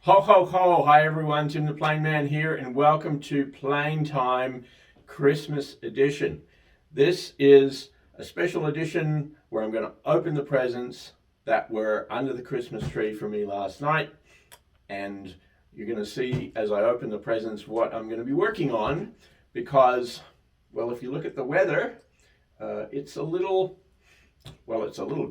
Ho ho ho! Hi everyone, Tim the Plane Man here, and welcome to Plane Time Christmas edition. This is a special edition where I'm going to open the presents that were under the Christmas tree for me last night, and you're going to see as I open the presents what I'm going to be working on, because, well, if you look at the weather, it's a little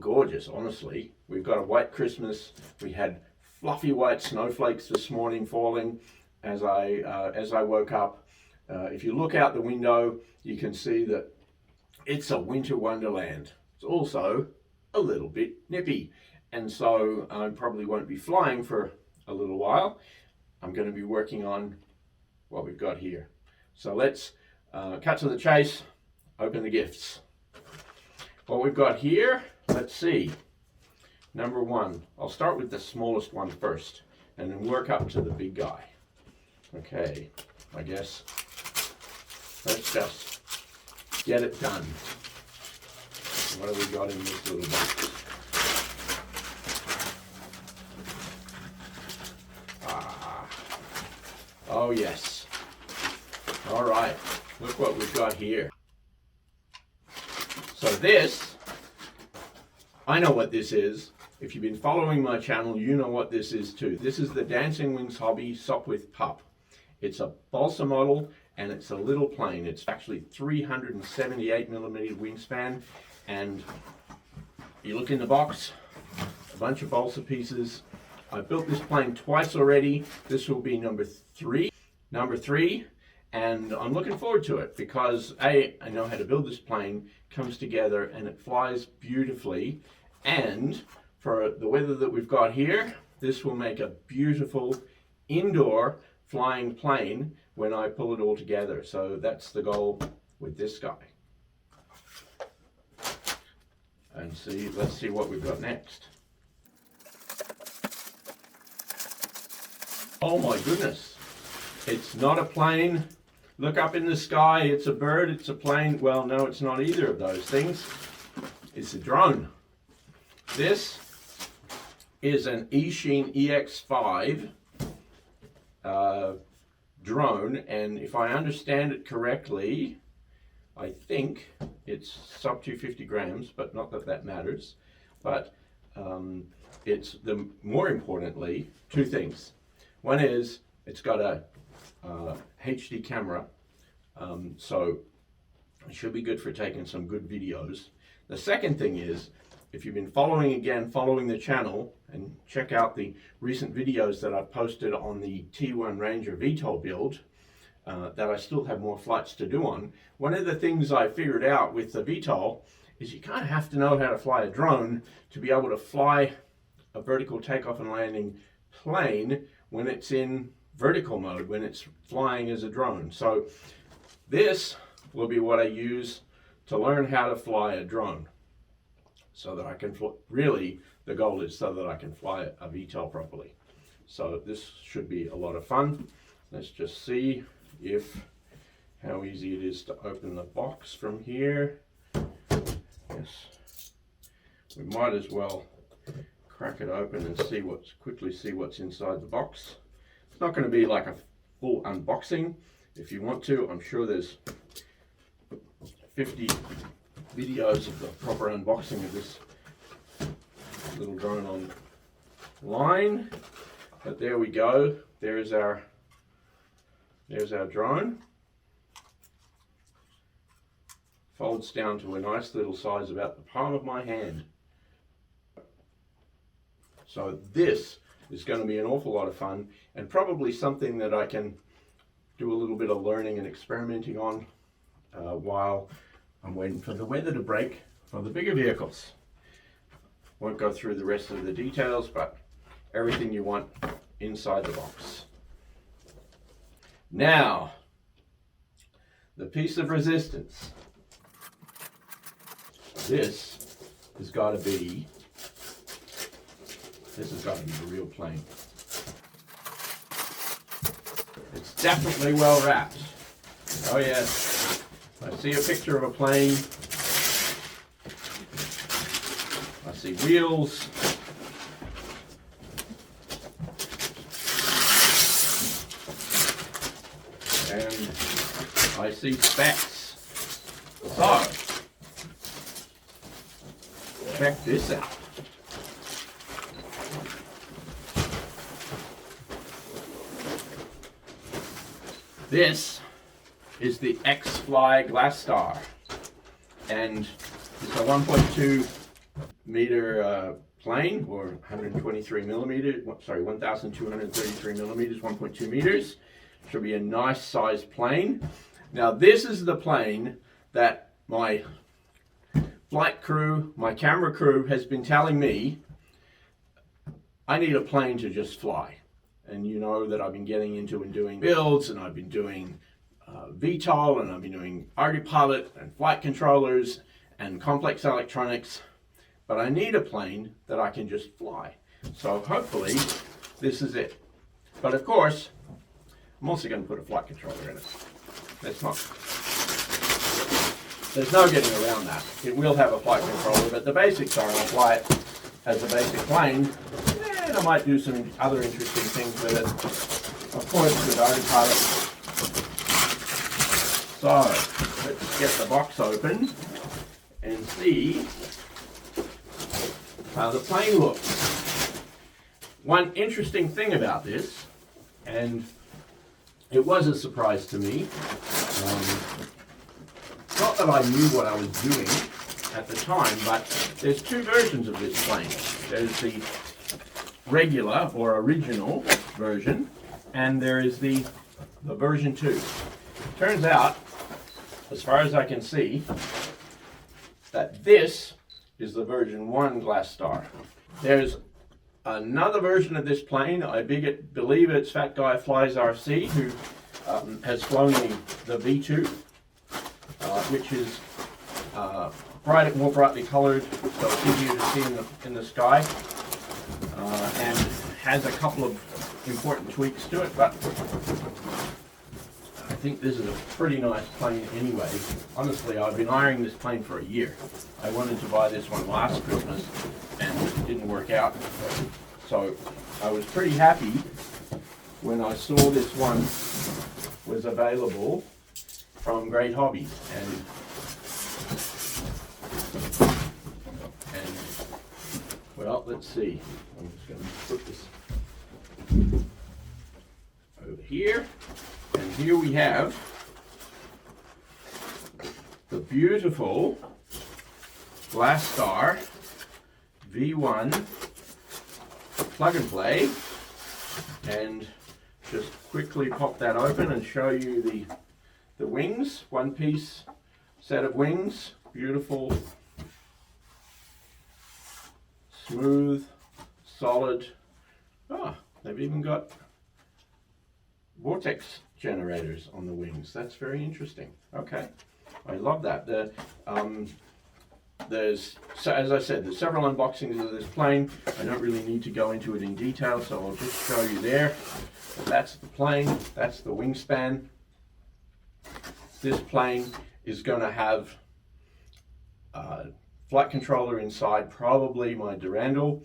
gorgeous, honestly. We've got a white Christmas. We had fluffy white snowflakes this morning falling as I woke up. If you look out the window, you can see that it's a winter wonderland. It's also a little bit nippy, and so I probably won't be flying for a little while. I'm going to be working on what we've got here. So let's cut to the chase, open the gifts. What we've got here, let's see. Number one, I'll start with the smallest one first and then work up to the big guy. Okay, I guess let's just get it done. What have we got in this little box? Oh yes. All right, look what we've got here. So this, I know what this is. If you've been following my channel, you know what this is too. This is the Dancing Wings Hobby Sopwith Pup. It's a balsa model and it's a little plane. It's actually 378mm wingspan, and you look in the box, a bunch of balsa pieces. I built this plane twice already. This will be number three, and I'm looking forward to it because I know how to build this plane, comes together and it flies beautifully, and for the weather that we've got here, this will make a beautiful indoor flying plane when I pull it all together. So that's the goal with this guy. And let's see what we've got next. Oh my goodness, it's not a plane. Look up in the sky, it's a bird, it's a plane. Well, no, it's not either of those things. It's a drone. This is an Eachine EX5 drone, and if I understand it correctly, I think it's sub 250 grams, but not that that matters. But it's more importantly, two things. One is it's got a HD camera, so it should be good for taking some good videos. The second thing is, if you've been following the channel, and check out the recent videos that I've posted on the T1 Ranger VTOL build, that I still have more flights to do on. One of the things I figured out with the VTOL is you kind of have to know how to fly a drone to be able to fly a vertical takeoff and landing plane when it's in vertical mode, when it's flying as a drone. So this will be what I use to learn how to fly a drone, so that I can really, the goal is so that I can fly a VTOL properly. So this should be a lot of fun. Let's just see how easy it is to open the box from here. Yes, we might as well crack it open and quickly see what's inside the box. It's not going to be like a full unboxing. If you want to, I'm sure there's 50 videos of the proper unboxing of this little drone online. But there we go. There's our drone. Folds down to a nice little size about the palm of my hand. So this is going to be an awful lot of fun, and probably something that I can do a little bit of learning and experimenting on while I'm waiting for the weather to break for the bigger vehicles. Won't go through the rest of the details, but everything you want inside the box. Now, the piece of resistance. This has got to be the real plane. It's definitely well wrapped. Oh yes. I see a picture of a plane. I see wheels. I see specs. So, check this out. This is the XFly Glastar, and it's a 1.2 meter plane, or 123 millimeters, sorry, 1,233 millimeters, 1.2 meters. Should be a nice sized plane. Now this is the plane that my flight crew, my camera crew has been telling me I need a plane to just fly. And you know that I've been getting into and doing builds, and I've been doing VTOL, and I've been doing autopilot and flight controllers and complex electronics, but I need a plane that I can just fly. So hopefully this is it. But of course, I'm also going to put a flight controller in it. There's no getting around that. It will have a flight controller, but the basics are I'll fly it as a basic plane, and I might do some other interesting things with it. Of course, with autopilot. So, let's get the box open and see how the plane looks. One interesting thing about this, and it was a surprise to me, not that I knew what I was doing at the time, but there's two versions of this plane. There's the regular or original version, and there is the version 2. Turns out, as far as I can see, that this is the version 1 Glastar. There's another version of this plane. I believe it's Fat Guy Flies RC, who has flown the V2, which is more brightly colored, so it's easier to see in the sky, and has a couple of important tweaks to it, but I think this is a pretty nice plane anyway. Honestly, I've been eyeing this plane for a year. I wanted to buy this one last Christmas, and it didn't work out. So I was pretty happy when I saw this one was available from Great Hobbies. And well, let's see. I'm just going to put this over here. And here we have the beautiful Glastar V1 plug and play, and just quickly pop that open and show you the wings. One piece set of wings, beautiful, smooth, solid. They've even got vortex generators on the wings. That's very interesting. Okay, I love that. So as I said, there's several unboxings of this plane. I don't really need to go into it in detail, so I'll just show you there. That's the plane, that's the wingspan. This plane is going to have a flight controller inside, probably my Durandal,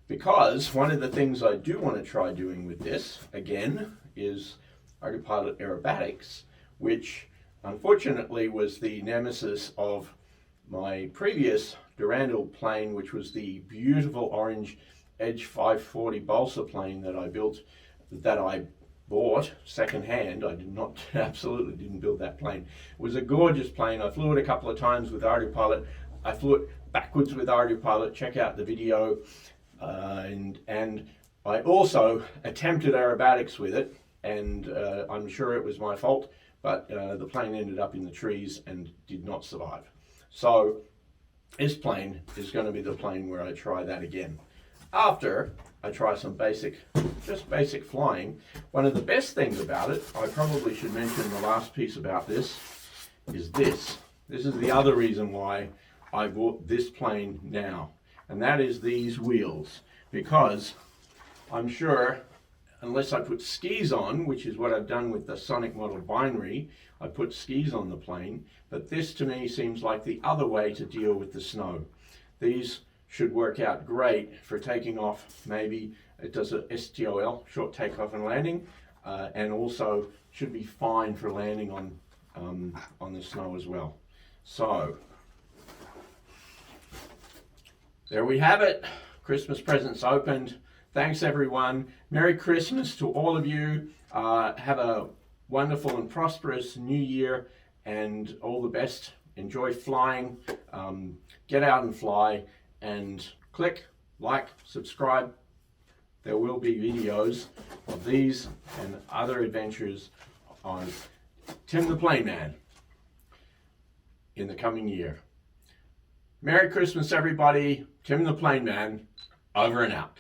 because one of the things I do want to try doing with this, again, is autopilot aerobatics, which unfortunately was the nemesis of my previous Durandal plane, which was the beautiful orange Edge 540 balsa plane that I built, that I bought secondhand. I absolutely didn't build that plane. It was a gorgeous plane. I flew it a couple of times with autopilot. I flew it backwards with autopilot. Check out the video. And I also attempted aerobatics with it, and I'm sure it was my fault, but the plane ended up in the trees and did not survive. So this plane is going to be the plane where I try that again. After I try some just basic flying. One of the best things about it, I probably should mention the last piece about this, is this. This is the other reason why I bought this plane now, and that is these wheels, because I'm sure, unless I put skis on, which is what I've done with the Sonic Model Binary, I put skis on the plane, but this to me seems like the other way to deal with the snow. These should work out great for taking off. Maybe it does a STOL, short takeoff and landing, and also should be fine for landing on on the snow as well. So there we have it. Christmas presents opened. Thanks everyone. Merry Christmas to all of you. Have a wonderful and prosperous new year and all the best. Enjoy flying. Get out and fly and click, like, subscribe. There will be videos of these and other adventures on Tim the Plane Man in the coming year. Merry Christmas everybody. Tim the Plane Man, over and out.